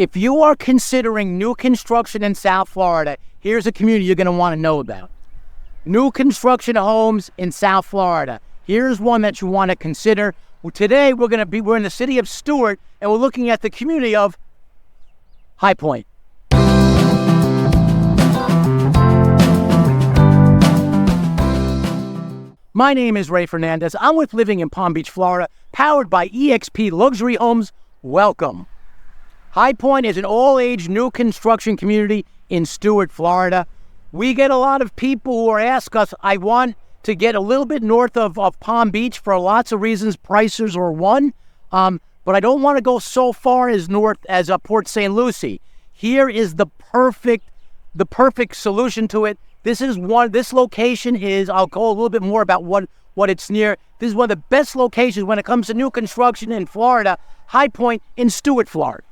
If you are considering new construction in South Florida, here's a community you're going to want to know about. New construction homes in South Florida. Here's one that you want to consider. Well, today we're in the city of Stuart, and we're looking at the community of High Point. My name is Ray Fernandez. I'm with Living in Palm Beach, Florida, powered by eXp Luxury Homes. Welcome. High Point is an all-age new construction community in Stuart, Florida. We get a lot of people who ask us, I want to get a little bit north of Palm Beach for lots of reasons. Prices are one, but I don't want to go so far as north as Port St. Lucie. Here is the perfect solution to it. This location is, I'll go a little bit more about what it's near. This is one of the best locations when it comes to new construction in Florida, High Point in Stuart, Florida.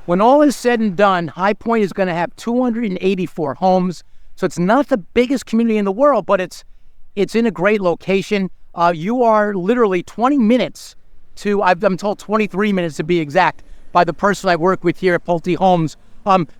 When all is said and done, High Point is going to have 284 homes. So it's not the biggest community in the world, but it's in a great location. You are literally 20 minutes to, I'm told 23 minutes to be exact, by the person I work with here at Pulte Homes.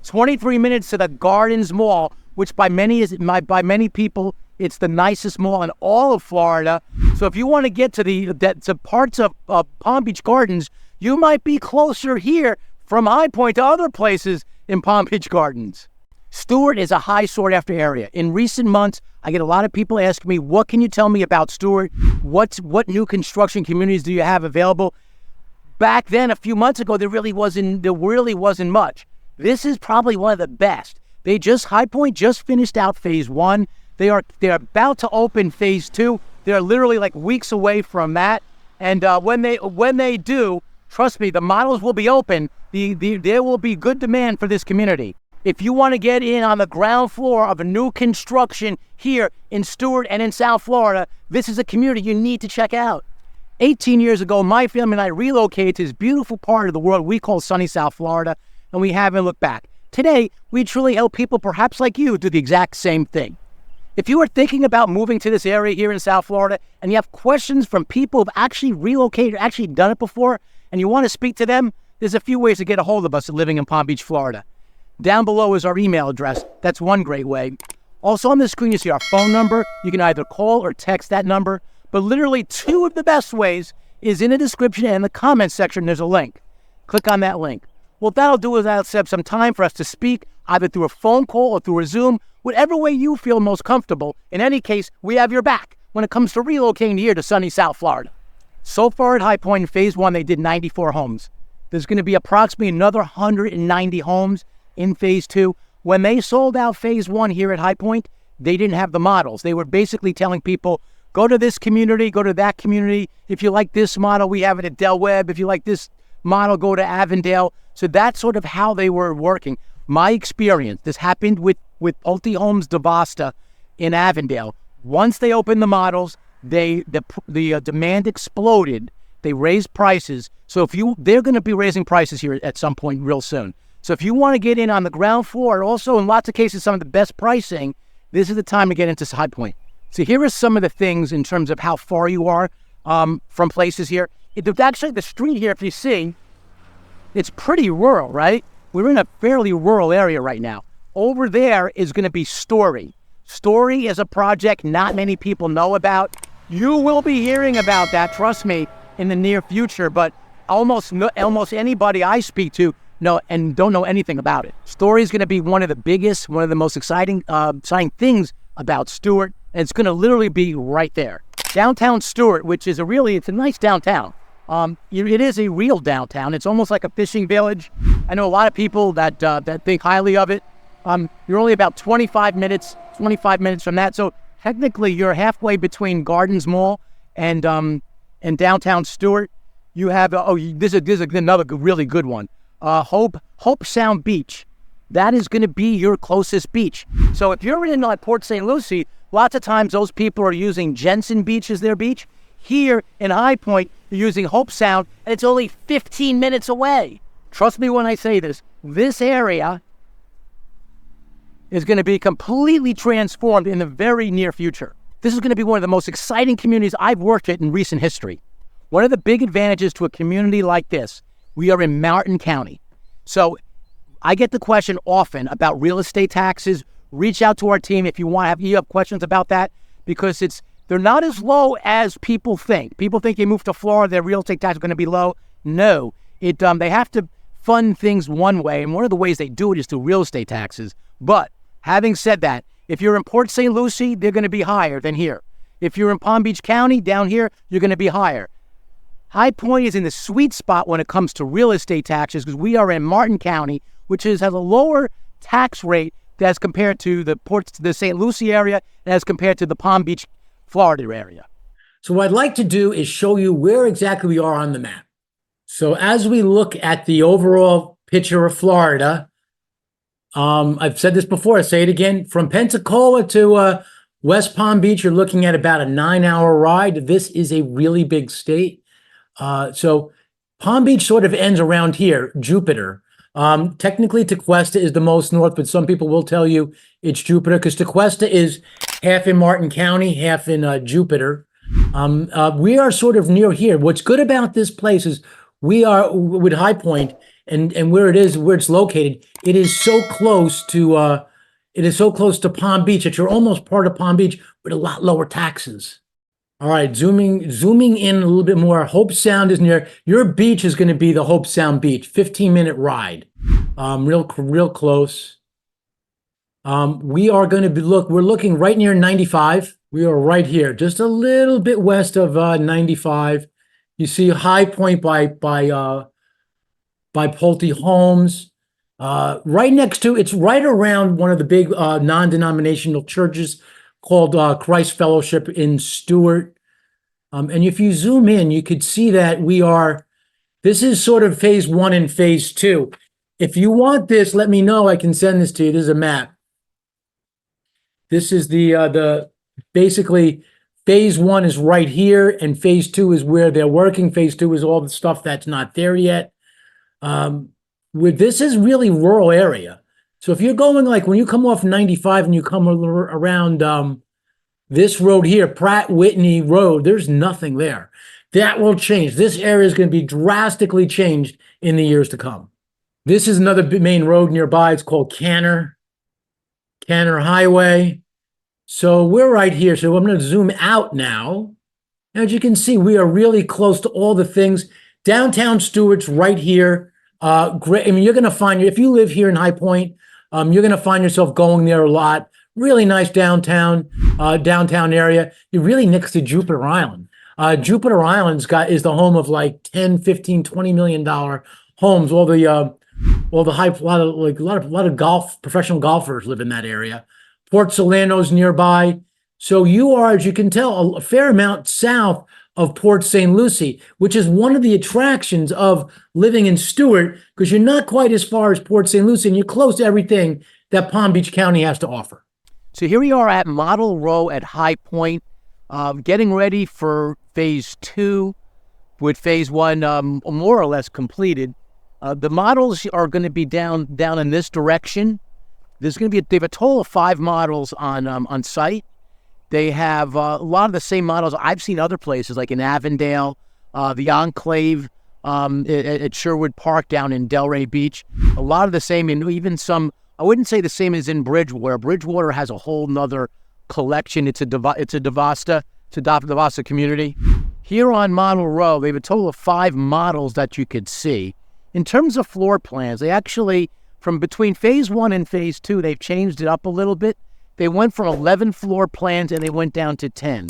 23 minutes to the Gardens Mall, which by many people, it's the nicest mall in all of Florida. So if you want to get to parts of Palm Beach Gardens, you might be closer here from High Point to other places in Palm Beach Gardens. Stuart is a high sought-after area. In recent months, I get a lot of people asking me, what can you tell me about Stuart? What new construction communities do you have available? Back then, a few months ago, there really wasn't much. This is probably one of the best. High Point just finished out phase 1. They're about to open phase 2. They're literally like weeks away from that. And when they do, trust me, the models will be open. There will be good demand for this community. If you want to get in on the ground floor of a new construction here in Stuart and in South Florida, this is a community you need to check out. 18 years ago, my family and I relocated to this beautiful part of the world we call sunny South Florida, and we haven't looked back. Today, we truly help people perhaps like you do the exact same thing. If you are thinking about moving to this area here in South Florida and you have questions from people who've actually relocated, actually done it before, and you want to speak to them, there's a few ways to get a hold of us at Living in Palm Beach, Florida. Down below is our email address. That's one great way. Also on the screen, you see our phone number. You can either call or text that number. But literally two of the best ways is in the description and in the comments section. There's a link. Click on that link. What that'll do is that'll set up some time for us to speak, either through a phone call or through a Zoom, whatever way you feel most comfortable. In any case, we have your back when it comes to relocating here to sunny South Florida. So far at High Point in phase 1, they did 94 homes. There's going to be approximately another 190 homes in phase 2. When they sold out phase 1 here at High Point, they didn't have the models. They were basically telling people, go to this community, go to that community. If you like this model, we have it at Del Webb. If you like this model, go to Avondale. So that's sort of how they were working. My experience, this happened with Pulte Homes DeVasta in Avondale. Once they opened the models, the demand exploded. They raised prices. So they're going to be raising prices here at some point real soon. So if you want to get in on the ground floor, also in lots of cases, some of the best pricing, this is the time to get into High Point. So here are some of the things in terms of how far you are from places here. Actually, the street here, if you see, it's pretty rural, right? We're in a fairly rural area right now. Over there is going to be Story. Story is a project not many people know about. You will be hearing about that, trust me, in the near future. But almost anybody I speak to don't know anything about it. Story is going to be one of the biggest, one of the most exciting things about Stuart, and it's going to literally be right there. Downtown Stuart, which is it's a nice downtown. It is a real downtown. It's almost like a fishing village. I know a lot of people that think highly of it. You're only about 25 minutes from that. So technically, you're halfway between Gardens Mall and downtown Stuart. You have this is another really good one. Hope Sound Beach. That is going to be your closest beach. So if you're in Port St. Lucie, lots of times those people are using Jensen Beach as their beach. Here in High Point, you're using Hope Sound, and it's only 15 minutes away. Trust me when I say this. This area is going to be completely transformed in the very near future. This is going to be one of the most exciting communities I've worked at in recent history. One of the big advantages to a community like this, we are in Martin County. So I get the question often about real estate taxes. Reach out to our team if you have questions about that, because they're not as low as people think. People think they move to Florida, their real estate tax is going to be low. No, they have to fund things one way, and one of the ways they do it is through real estate taxes. But having said that, if you're in Port St. Lucie, they're going to be higher than here. If you're in Palm Beach County, down here, you're going to be higher. High Point is in the sweet spot when it comes to real estate taxes, because we are in Martin County, which has a lower tax rate as compared to the St. Lucie area and as compared to the Palm Beach, Florida area. So what I'd like to do is show you where exactly we are on the map. So as we look at the overall picture of Florida, I've said this before, I say it again, from Pensacola to West Palm Beach, you're looking at about a 9-hour ride. This is a really big state. So Palm Beach sort of ends around here, Jupiter. Technically, Tequesta is the most north, but some people will tell you it's Jupiter because Tequesta is half in Martin County, half in Jupiter. We are sort of near here. What's good about this place is we are with High Point and where it's located. It is so close to Palm Beach that you're almost part of Palm Beach with a lot lower taxes. All right, zooming in a little bit more. Hope Sound is near. Your beach is going to be the Hope Sound Beach, 15-minute ride, real close. We are going to be we're looking right near 95. We are right here, just a little bit west of 95. You see High Point by Pulte Homes. Right next to, it's right around one of the big non-denominational churches called Christ Fellowship in Stuart. And if you zoom in, you could see that this is sort of phase 1 and phase 2. If you want this, let me know. I can send this to you. This is a map. This is basically phase 1 is right here, and phase 2 is where they're working. Phase 2 is all the stuff that's not there yet. This is really rural area. So if you're going when you come off 95 and you come around this road here, Pratt Whitney Road, there's nothing there. That will change. This area is going to be drastically changed in the years to come. This is another main road nearby. It's called Canner Highway. So we're right here. So I'm going to zoom out now. As you can see, we are really close to all the things. Downtown Stewart's right here. Great. I mean, you're going to find, if you live here in High Point, you're going to find yourself going there a lot. Really nice downtown area. You're really next to Jupiter Island. Jupiter Island's is the home of like 10, 15, $20 million homes. A lot of professional golfers live in that area. Port Salerno's nearby. So you are, as you can tell, a fair amount south of Port St. Lucie, which is one of the attractions of living in Stuart, because you're not quite as far as Port St. Lucie and you're close to everything that Palm Beach County has to offer. So here we are at Model Row at High Point, getting ready for phase 2, with phase 1 more or less completed. The models are going to be down in this direction. They have a total of 5 models on site. They have a lot of the same models I've seen other places, like in Avondale, the Enclave at Sherwood Park down in Delray Beach. A lot of the same, and even some, I wouldn't say the same as in Bridgewater. Bridgewater has a whole nother collection. It's a Devasta community. Here on Model Row, they have a total of 5 models that you could see. In terms of floor plans, they actually, from between phase 1 and phase 2, they've changed it up a little bit. They went from 11 floor plans and they went down to 10.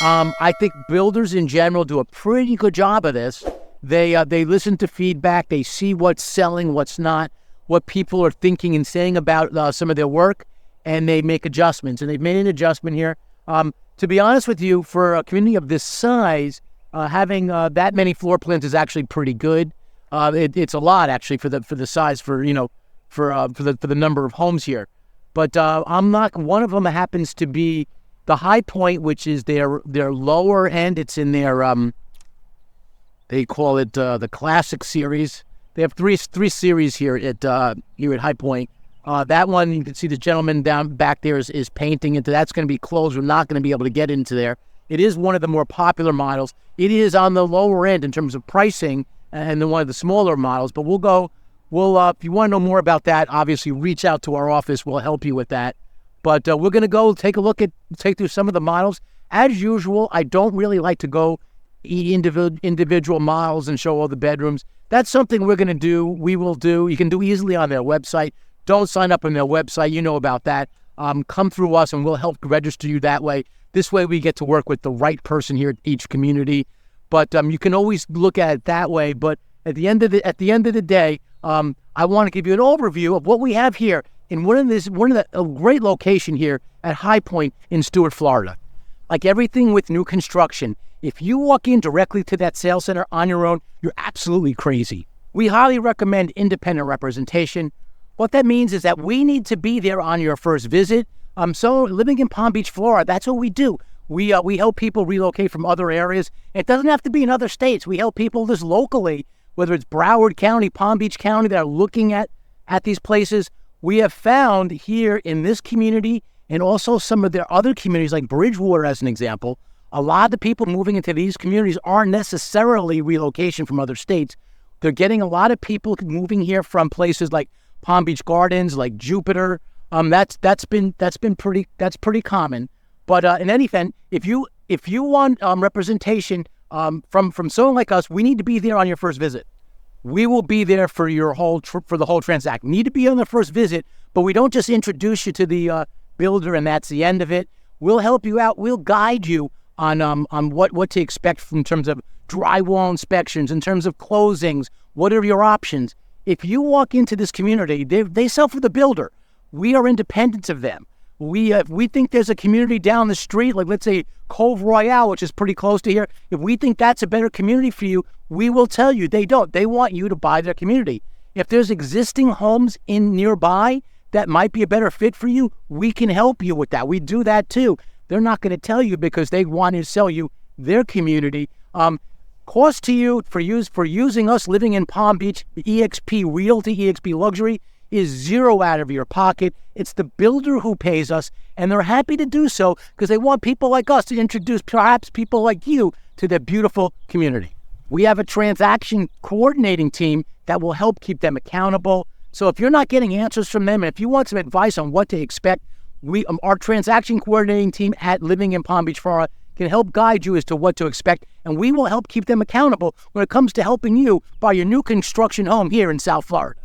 I think builders in general do a pretty good job of this. They listen to feedback. They see what's selling, what's not, what people are thinking and saying about some of their work, and they make adjustments. And they've made an adjustment here. To be honest with you, for a community of this size, having that many floor plans is actually pretty good. It's a lot actually for the size, for the number of homes here. But I'm not. One of them happens to be the High Point, which is their lower end. It's in their they call it the Classic Series. They have three series here at High Point. That one, you can see the gentleman down back there is painting into. That's going to be closed. We're not going to be able to get into there. It is one of the more popular models. It is on the lower end in terms of pricing and one of the smaller models. But we'll go if you want to know more about that, obviously reach out to our office. We'll help you with that. But we're going to go take through some of the models. As usual, I don't really like to go individual models and show all the bedrooms. That's something we're going to do. We will do. You can do easily on their website. Don't sign up on their website. You know about that. Come through us and we'll help register you that way. This way we get to work with the right person here at each community. But you can always look at it that way. But at the end of the day, I want to give you an overview of what we have here in a great location here at High Point in Stuart, Florida. Like everything with new construction, if you walk in directly to that sales center on your own, you're absolutely crazy. We highly recommend independent representation. What that means is that we need to be there on your first visit. So living in Palm Beach, Florida, that's what we do. We help people relocate from other areas. It doesn't have to be in other states. We help people just locally, whether it's Broward County, Palm Beach County, that are looking at these places. We have found here in this community and also some of their other communities like Bridgewater, as an example, a lot of the people moving into these communities aren't necessarily relocation from other states. They're getting a lot of people moving here from places like Palm Beach Gardens, like Jupiter. That's pretty common. But in any event, if you want representation from someone like us, we need to be there on your first visit. We will be there for your for the whole transaction. Need to be on the first visit, but we don't just introduce you to the builder and that's the end of it. We'll help you out. We'll guide you on what to expect in terms of drywall inspections, in terms of closings. What are your options? If you walk into this community, they sell for the builder. We are independent of them. We think there's a community down the street, like let's say Cove Royale, which is pretty close to here. If we think that's a better community for you, we will tell you. They don't. They want you to buy their community. If there's existing homes in nearby that might be a better fit for you, we can help you with that. We do that too. They're not going to tell you because they want to sell you their community. Cost to you for using us living in Palm Beach, EXP Realty, EXP Luxury, is zero out of your pocket. It's the builder who pays us, and they're happy to do so because they want people like us to introduce perhaps people like you to their beautiful community. We have a transaction coordinating team that will help keep them accountable. So if you're not getting answers from them, and if you want some advice on what to expect, our transaction coordinating team at Living in Palm Beach, Florida, can help guide you as to what to expect, and we will help keep them accountable when it comes to helping you buy your new construction home here in South Florida.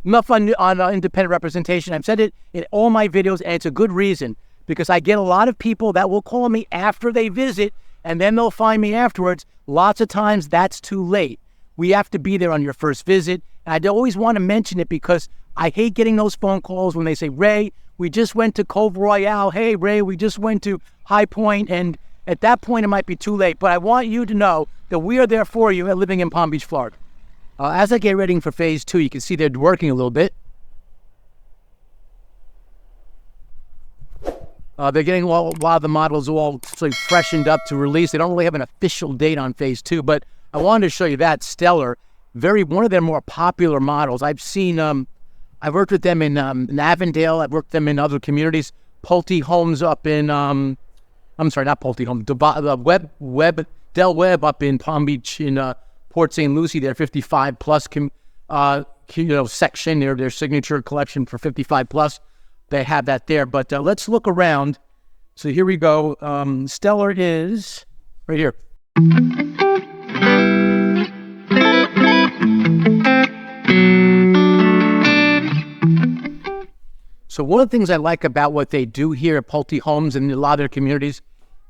Enough on independent representation. I've said it in all my videos, and it's a good reason, because I get a lot of people that will call me after they visit, and then they'll find me afterwards. Lots of times that's too late. We have to be there on your first visit. And I always want to mention it because I hate getting those phone calls when they say, Ray, we just went to Cove Royale. Hey, Ray, we just went to High Point. And at that point, it might be too late. But I want you to know that we are there for you at Living in Palm Beach, Florida. As I get ready for phase 2, you can see they're working a little bit. They're getting a lot of the models all freshened up to release. They don't really have an official date on phase 2, but I wanted to show you that Stellar, one of their more popular models. I've seen, I've worked with them in Avondale. I've worked with them in other communities. Pulte Homes up in, I'm sorry, not Pulte Homes, Del Webb up in Palm Beach in Port St. Lucie. Their 55 plus section, their signature collection for 55 plus. They have that there, but let's look around. So here we go. Stellar is right here. So one of the things I like about what they do here at Pulte Homes and a lot of their communities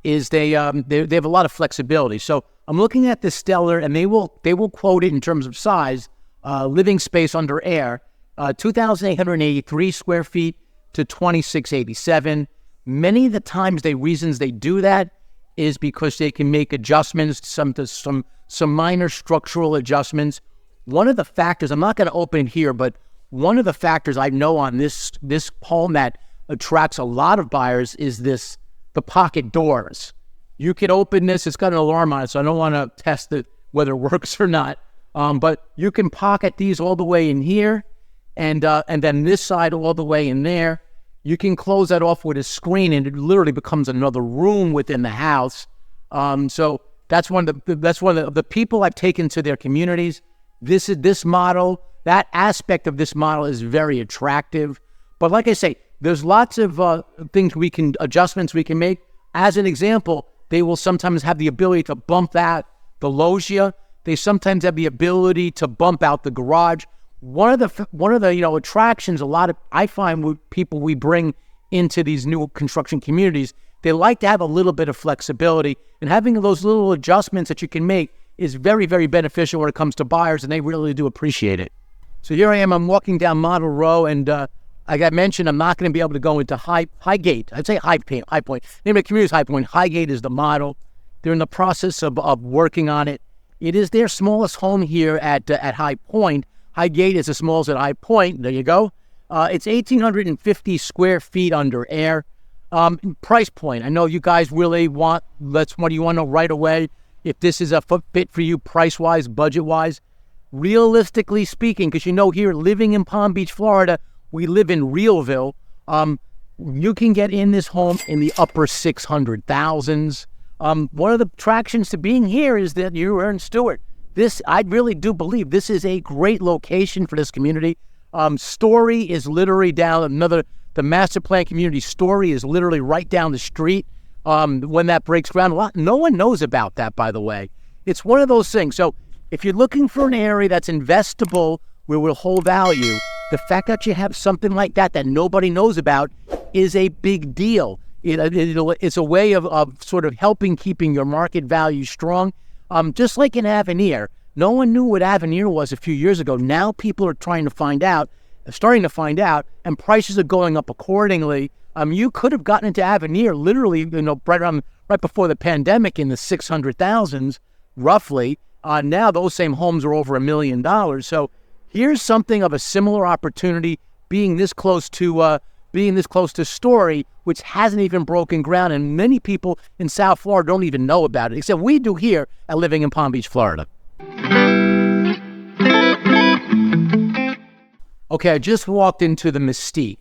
is they have a lot of flexibility. So I'm looking at the Stellar, and they will quote it in terms of size, living space under air, 2,883 square feet to 2,687. Many of the times, reasons they do that is because they can make adjustments, some minor structural adjustments. One of the factors, I'm not going to open it here, but one of the factors I know on this home that attracts a lot of buyers is the pocket doors. You can open this. It's got an alarm on it, so I don't want to test it whether it works or not. But you can pocket these all the way in here, and then this side all the way in there. You can close that off with a screen, and it literally becomes another room within the house. So that's one of the people I've taken to their communities. This model that aspect of this model is very attractive. But like I say, there's lots of adjustments we can make. As an example, they will sometimes have the ability to bump the loggia. They sometimes have the ability to bump out the garage. One of the attractions I find with people we bring into these new construction communities, they like to have a little bit of flexibility, and having those little adjustments that you can make is very, very beneficial when it comes to buyers, and they really do appreciate it. So here I am, I'm walking down Model Row, and like I mentioned, I'm not going to be able to go into Highgate. I'd say High Point. Name of the community is High Point. Highgate is the model. They're in the process of working on it. It is their smallest home here at High Point. Highgate is the smallest at High Point. There you go. It's 1,850 square feet under air. Price point. I know you guys really what do you want to know right away? If this is a fit for you price-wise, budget-wise. Realistically speaking, because here living in Palm Beach, Florida, we live in Realville. You can get in this home in the upper 600,000s. One of the attractions to being here is that you are in Stuart. I really do believe this is a great location for this community. Story is literally the master plan community Story is literally right down the street. When that breaks ground, no one knows about that, by the way. It's one of those things. So if you're looking for an area that's investable, where will hold value, the fact that you have something like that nobody knows about is a big deal. It's a way of sort of keeping your market value strong. Just like in Avenir, no one knew what Avenir was a few years ago. Now people are starting to find out, and prices are going up accordingly. You could have gotten into Avenir literally, right before the pandemic in the 600,000s, roughly. Now those same homes are over $1 million. So here's something of a similar opportunity, being this close to Story, which hasn't even broken ground, and many people in South Florida don't even know about it, except we do here at Living in Palm Beach, Florida. Okay, I just walked into the Mystique.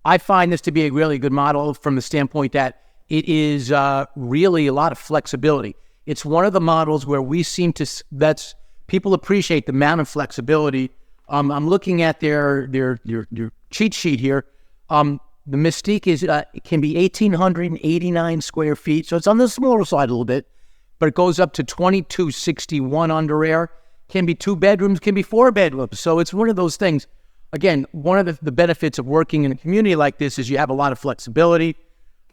I find this to be a really good model from the standpoint that it is really a lot of flexibility. It's one of the models where we seem to, people appreciate the amount of flexibility. I'm looking at their cheat sheet here. The Mystique it can be 1,889 square feet, so it's on the smaller side a little bit, but it goes up to 2,261 under air. Can be 2 bedrooms, can be 4 bedrooms. So it's one of those things. Again, one of the benefits of working in a community like this is you have a lot of flexibility.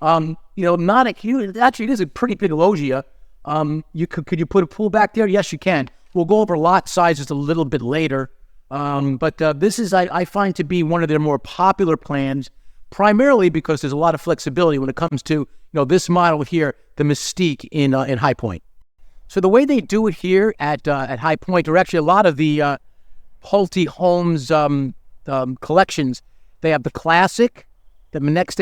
Not a huge, actually it is a pretty big loggia. Could you put a pool back there? Yes, you can. We'll go over lot sizes a little bit later. But this is, I find, to be one of their more popular plans, primarily because there's a lot of flexibility when it comes to, this model here, the Mystique in High Point. So the way they do it here at High Point, or actually a lot of the Pulte Homes collections, they have the classic. The next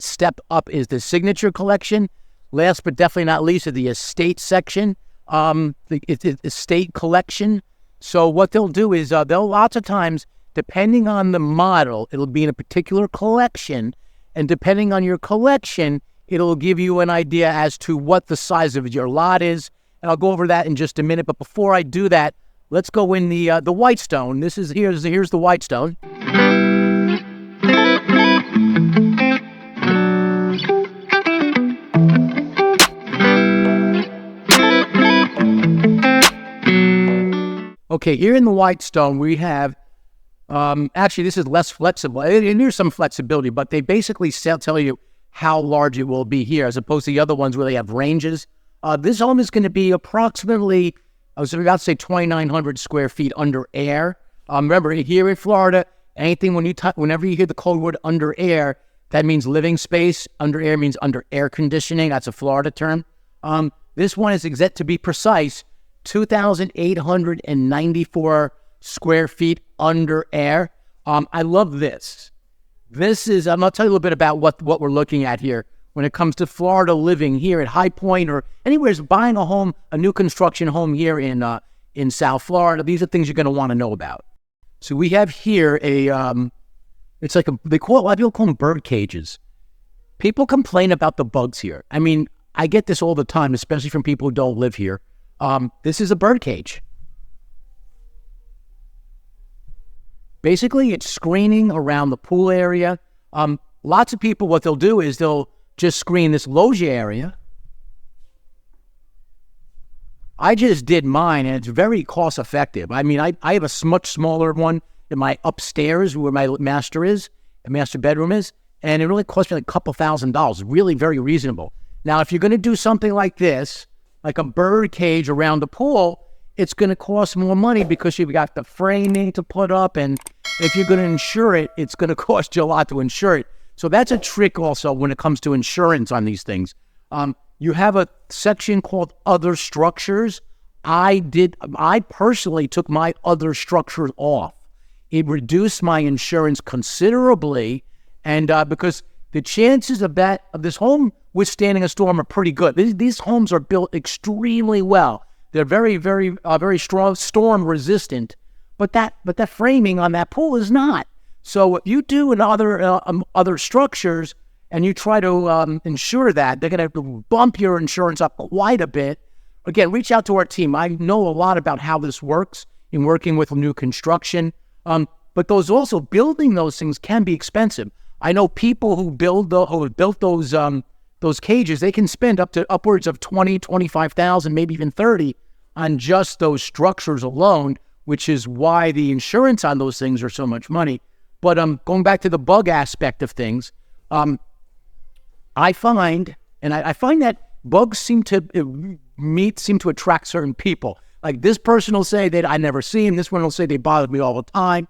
step up is the signature collection. Last but definitely not least is the estate section, the estate collection. So what they'll do is they'll lots of times, depending on the model, it'll be in a particular collection, and depending on your collection, it'll give you an idea as to what the size of your lot is. And I'll go over that in just a minute. But before I do that, let's go in the Whitestone. Here's the Whitestone. Okay, here in the Whitestone, we have, actually this is less flexible, and there's some flexibility, but they basically tell you how large it will be here, as opposed to the other ones where they have ranges. This home is going to be approximately, I was about to say 2,900 square feet under air. Remember, here in Florida, whenever you hear the code word under air, that means living space. Under air means under air conditioning. That's a Florida term. This one is, to be precise, 2,894 square feet under air. I love this. This is, I'm going to tell you a little bit about what we're looking at here when it comes to Florida living here at High Point or anywhere, buying a home, a new construction home here in South Florida. These are things you're going to want to know about. So we have here it's like a lot of people call them bird cages. People complain about the bugs here. I mean, I get this all the time, especially from people who don't live here. This is a bird cage. Basically, it's screening around the pool area. Lots of people, what they'll do is they'll just screen this loggia area. I just did mine, and it's very cost effective. I mean, I have a much smaller one in my upstairs where my master bedroom is, and it really cost me like a couple $1,000. Really very reasonable. Now, if you're going to do something like this, like a bird cage around the pool, it's going to cost more money because you've got the framing to put up, and if you're going to insure it, it's going to cost you a lot to insure it. So that's a trick also when it comes to insurance on these things. You have a section called other structures. I personally took my other structures off. It reduced my insurance considerably, and because the chances of this home withstanding a storm are pretty good. These homes are built extremely well. They're very, very, very strong, storm resistant. But that framing on that pool is not. So if you do in other structures and you try to insure that, they're going to bump your insurance up quite a bit. Again, reach out to our team. I know a lot about how this works in working with new construction. But building those things can be expensive. I know people who built those cages. They can spend upwards of $20,000, $25,000, maybe even $30,000 on just those structures alone, which is why the insurance on those things are so much money. But going back to the bug aspect of things, I find that bugs seem to attract certain people. Like this person will say that I never see them. This one will say they bother me all the time.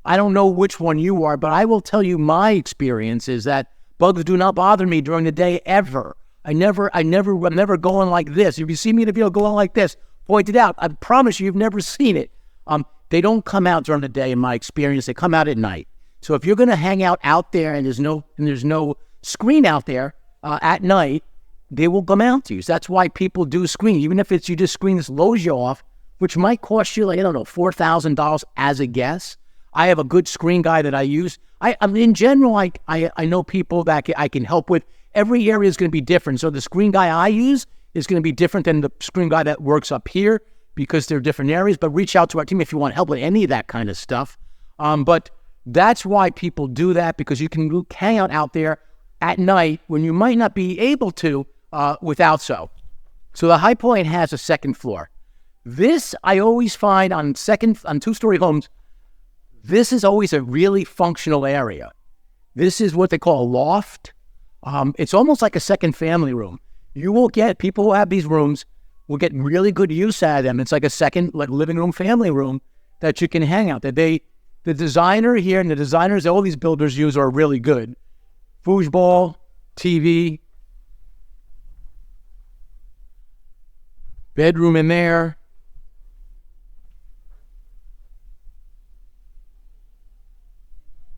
I don't know which one you are, but I will tell you my experience is that bugs do not bother me during the day ever. I'm never going like this. If you see me in a video going like this, point it out. I promise you've never seen it. They don't come out during the day in my experience. They come out at night. So if you're going to hang out there and there's no screen out there at night, they will come out to you. So that's why people do screen. Even if you just screen this loggia off, which might cost you like, I don't know, $4,000 as a guess. I have a good screen guy that I use. In general, I know people that I can help with. Every area is going to be different. So the screen guy I use is going to be different than the screen guy that works up here because they're different areas. But reach out to our team if you want help with any of that kind of stuff. But that's why people do that, because you can hang out there at night when you might not be able to without so. So the High Point has a second floor. This I always find on two-story homes, this is always a really functional area. This is what they call a loft. It's almost like a second family room. You will get people who have these rooms will get really good use out of them. It's like a second living room, family room that you can hang out there. The designer here and the designers all these builders use are really good. Foosball, TV, bedroom in there.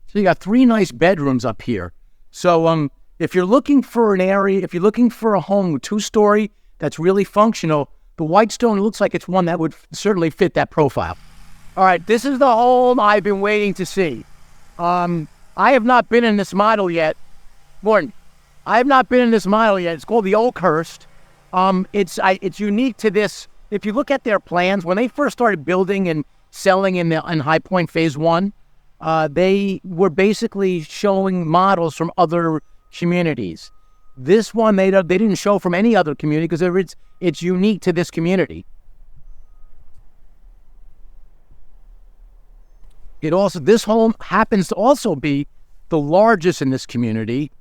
So you got 3 nice bedrooms up here. So if you're looking for an area, if you're looking for a home with 2-story that's really functional, the Whitestone looks like it's one that would certainly fit that profile. All right, this is the home I've been waiting to see. I have not been in this model yet. Morning. I have not been in this model yet. It's called the Oakhurst. It's unique to this. If you look at their plans, when they first started building and selling in High Point Phase 1, they were basically showing models from other communities. This one they didn't show from any other community because it's unique to this community. This home happens to also be the largest in this community.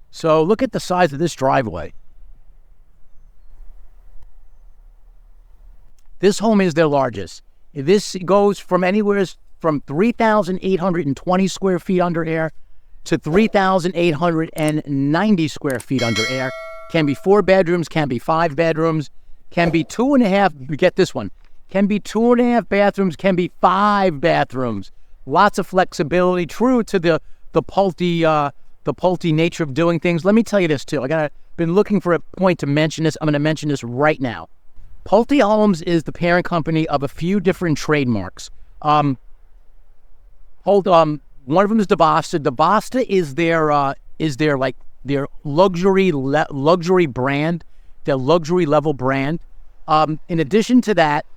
So look at the size of this driveway. This home is their largest. This goes from anywhere from 3,820 square feet under air to 3,890 square feet under air. Can be 4 bedrooms, can be 5 bedrooms, can be 2.5. Get this one. Can be 2.5 bathrooms, can be 5 bathrooms. Lots of flexibility, true to the Pulte nature of doing things. Let me tell you this too. Been looking for a point to mention this. I'm going to mention this right now. Pulte Homes is the parent company of a few different trademarks. One of them is DeBasta. DeBasta is their luxury brand, their luxury level brand. In addition to that,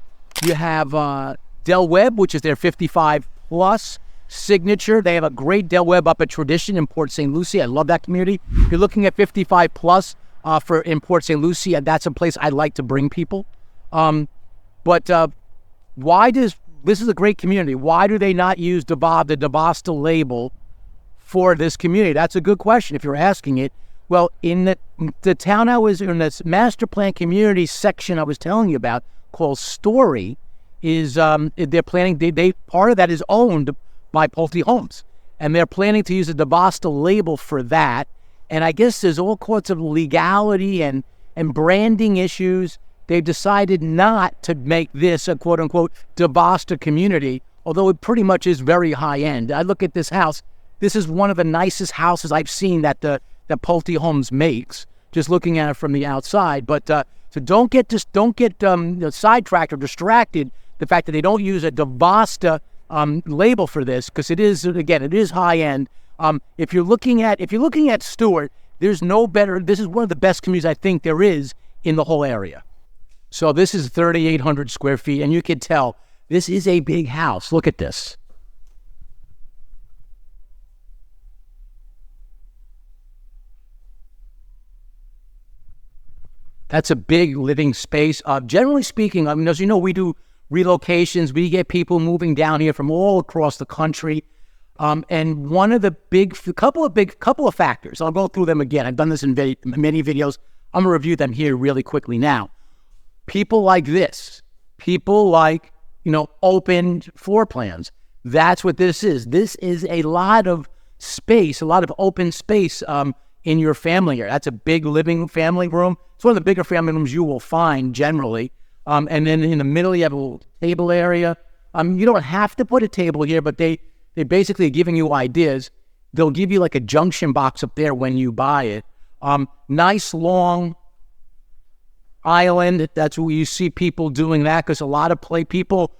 you have Del Webb, which is their 55 plus Signature, they have a great Del Webb up at Tradition in Port St. Lucie. I love that community. If you're looking at 55 plus in Port St. Lucie, that's a place I'd like to bring people. But this is a great community. Why do they not use the DeVosta label for this community? That's a good question if you're asking it. Well, in the town I was in, this master plan community section I was telling you about called Story, is they're planning, they part of that is owned by Pulte Homes, and they're planning to use a DeVosta label for that. And I guess there's all sorts of legality and branding issues. They've decided not to make this a quote-unquote DeVosta community, although it pretty much is very high-end. I look at this house. This is one of the nicest houses I've seen that Pulte Homes makes, just looking at it from the outside. But so don't get sidetracked or distracted the fact that they don't use a DeVosta label for this, because it is high-end. If you're looking at Stuart, there's no better. This is one of the best communities I think there is in the whole area. So this is 3,800 square feet, and you can tell this is a big house. Look at this. That's a big living space. Generally speaking, I mean, as you know, we do relocations. We get people moving down here from all across the country. And one of the couple of factors, I'll go through them again. I've done this in many videos. I'm going to review them here really quickly now. People like this. People like, open floor plans. That's what this is. This is a lot of space, a lot of open space in your family area. That's a big living family room. It's one of the bigger family rooms you will find generally. And then in the middle, you have a little table area. You don't have to put a table here, but they basically are giving you ideas. They'll give you like a junction box up there when you buy it. Nice long island. That's where you see people doing that, because a lot of people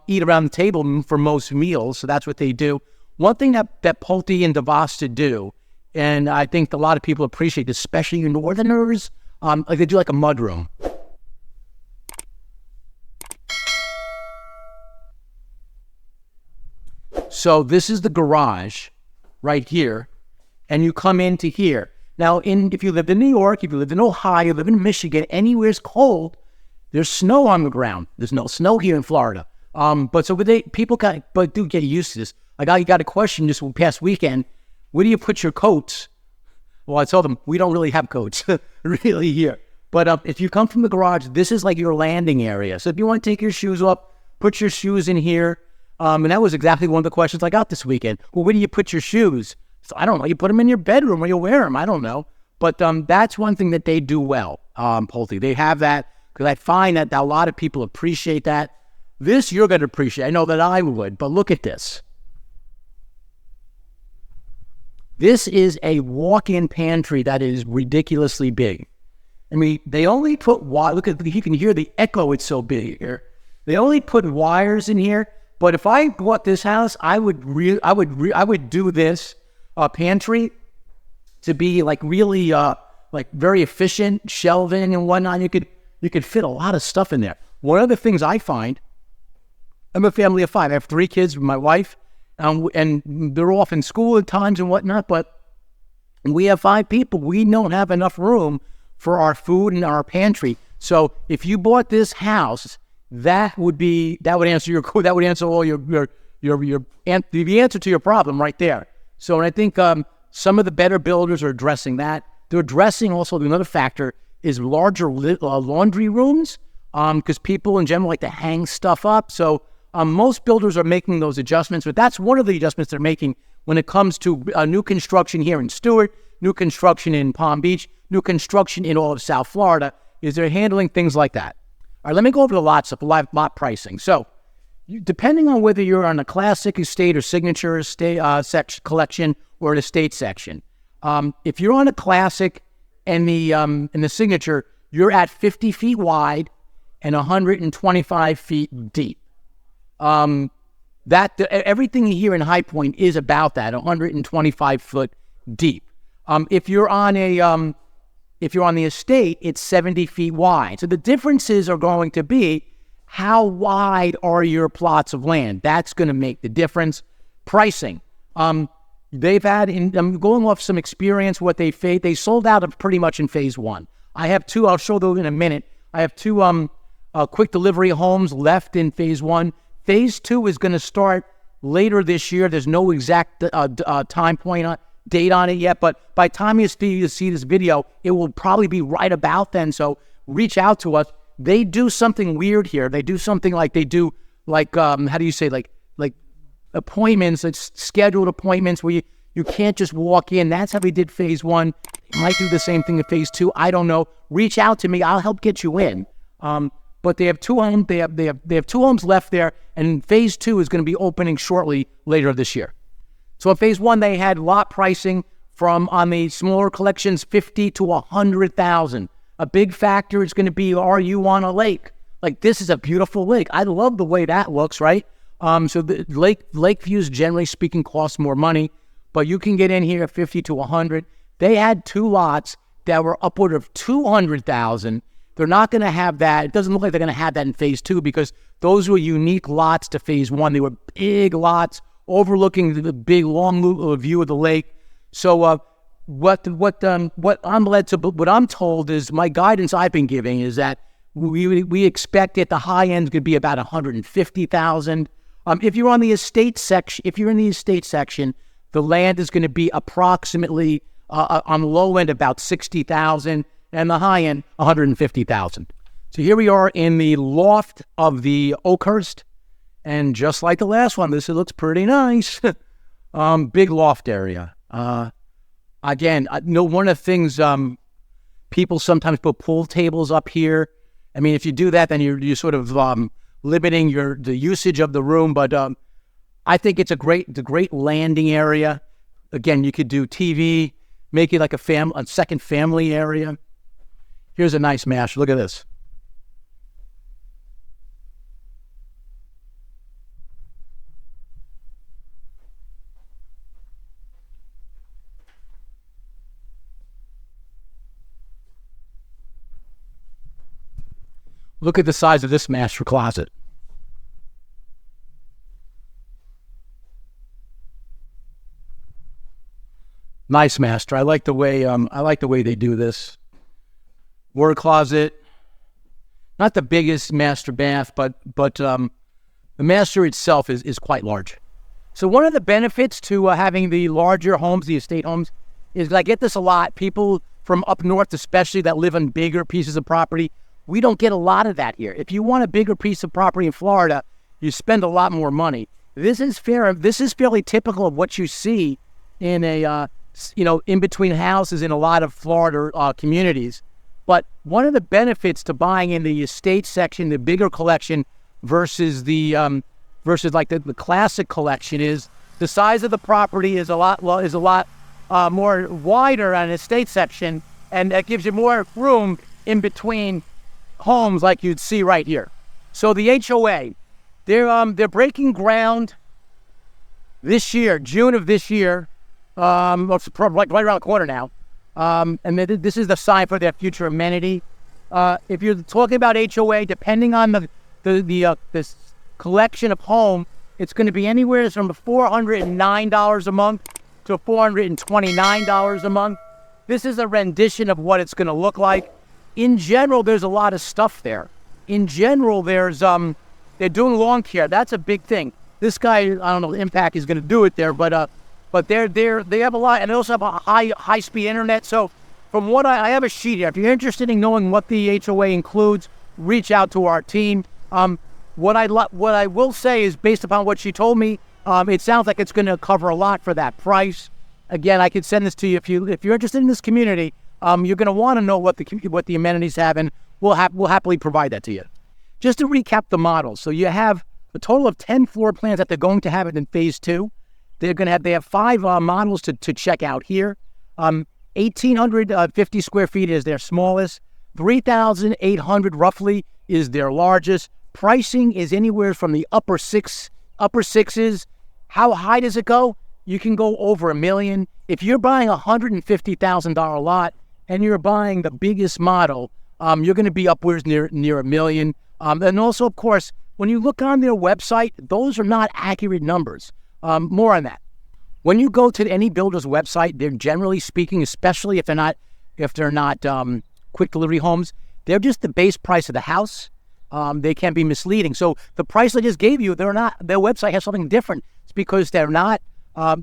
eat around the table for most meals. So that's what they do. One thing that Pulte and DeVosta do, and I think a lot of people appreciate, especially you Northerners, like they do like a mudroom. So this is the garage right here, and you come into here. Now, if you lived in New York, if you lived in Ohio, you live in Michigan, anywhere's cold, there's snow on the ground. There's no snow here in Florida. But do get used to this. Like I got a question this past weekend. Where do you put your coats? Well, I told them we don't really have coats really here. But if you come from the garage, this is like your landing area. So if you want to take your shoes off, put your shoes in here. And that was exactly one of the questions I got this weekend. Well, where do you put your shoes? So I don't know. You put them in your bedroom or you wear them. I don't know. But that's one thing that they do well, Pulte. They have that, because I find that a lot of people appreciate that. This you're going to appreciate. I know that I would, but look at this. This is a walk-in pantry that is ridiculously big. I mean, they only put look at, you can hear the echo. It's so big here. They only put wires in here. But if I bought this house, I would do this pantry to be like really like very efficient, shelving and whatnot. You could fit a lot of stuff in there. One of the things I find, I'm a family of 5. I have 3 kids with my wife, and they're off in school at times and whatnot. But we have 5 people. We don't have enough room for our food and our pantry. So if you bought this house, that would answer all the answer to your problem right there. So, and I think some of the better builders are addressing that. They're addressing also another factor is larger laundry rooms, because people in general like to hang stuff up. So most builders are making those adjustments, but that's one of the adjustments they're making when it comes to new construction here in Stuart, new construction in Palm Beach, new construction in all of South Florida, is they're handling things like that. All right, let me go over the lot pricing. So, depending on whether you're on a classic estate or signature estate collection or an estate section, if you're on a classic and the signature, you're at 50 feet wide and 125 feet deep. Everything here in High Point is about that, 125 foot deep. If you're on the estate, it's 70 feet wide. So the differences are going to be how wide are your plots of land. That's going to make the difference. Pricing. They've had, I'm going off some experience, what they sold out of pretty much in phase one. I have two, I'll show those in a minute. I have two quick delivery homes left in phase one. Phase two is going to start later this year. There's no exact time point date on it yet, but by the time you see this video, it will probably be right about then. So reach out to us. They do something weird here. They do something like how do you say, like appointments, it's scheduled appointments where you can't just walk in. That's how we did phase one. Might do the same thing in phase two. I don't know. Reach out to me. I'll help get you in. But they have two homes. They have two homes left there, and phase two is going to be opening shortly later this year. So in phase one, they had lot pricing from on the smaller collections, 50 to 100,000. A big factor is going to be, are you on a lake? Like, this is a beautiful lake. I love the way that looks, right? So the lake views, generally speaking, cost more money, but you can get in here at 50 to 100. They had two lots that were upward of 200,000. They're not going to have that. It doesn't look like they're going to have that in phase two because those were unique lots to phase one. They were big lots overlooking the big long view of the lake. So what I'm told is, my guidance I've been giving is that we expect at the high end to be about 150,000. If you're on the estate section, the land is going to be approximately on the low end about 60,000, and the high end 150,000. So here we are in the loft of the Oakhurst, and just like the last one, this looks pretty nice. Big loft area. Again, I know one of the things people sometimes put pool tables up here. I mean, if you do that, then you're sort of limiting the usage of the room. But I think it's a great landing area. Again, you could do TV, make it like a second family area. Here's a nice master. Look at this. Look at the size of this master closet. Nice master. I like the way they do this. Word closet. Not the biggest master bath, but the master itself is quite large. So one of the benefits to having the larger homes, the estate homes, is, I get this a lot. People from up north, especially, that live on bigger pieces of property. We don't get a lot of that here. If you want a bigger piece of property in Florida, you spend a lot more money. This is fair. This is fairly typical of what you see in in between houses in a lot of Florida communities. But one of the benefits to buying in the estate section, the bigger collection, versus the classic collection, is the size of the property is a lot more wider on an estate section, and that gives you more room in between homes, like you'd see right here. So the HOA, they're breaking ground this year, June of this year. It's right around the corner now. And this is the sign for their future amenity. If you're talking about HOA, depending on this collection of home, it's going to be anywhere from $409 a month to $429 a month. This is a rendition of what it's going to look like. In general, there's a lot of stuff there. In general, there's they're doing lawn care. That's a big thing. This guy, I don't know, Impact is going to do it there, but they have a lot, and they also have a high-speed internet. So from what I have a sheet here. If you're interested in knowing what the HOA includes, reach out to our team. What I will say is, based upon what she told me, it sounds like it's going to cover a lot for that price. Again, I could send this to you if you're interested in this community. You're going to want to know what the amenities have, and we'll happily provide that to you. Just to recap the models, so you have a total of 10 floor plans that they're going to have it in phase two. They have 5 models to check out here. 1,850 square feet is their smallest. 3,800 roughly is their largest. Pricing is anywhere from the upper sixes. How high does it go? You can go over $1 million. If you're buying a $150,000 lot and you're buying the biggest model, you're going to be upwards near $1 million. And also, of course, when you look on their website, those are not accurate numbers. more on that. When you go to any builder's website, they're generally speaking, especially if they're not quick delivery homes, they're just the base price of the house. They can be misleading. So the price I just gave you, their website has something different. It's because they're not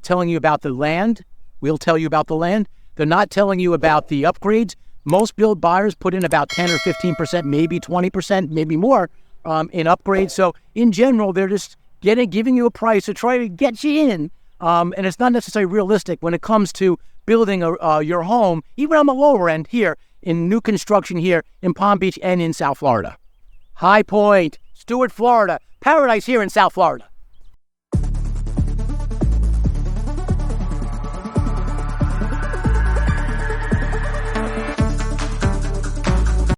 telling you about the land. We'll tell you about the land. They're not telling you about the upgrades. Most build buyers put in about 10 or 15%, maybe 20%, maybe more in upgrades. So in general, they're just giving you a price to try to get you in. And it's not necessarily realistic when it comes to building your home, even on the lower end here in new construction here in Palm Beach and in South Florida. High Point, Stuart, Florida, paradise here in South Florida.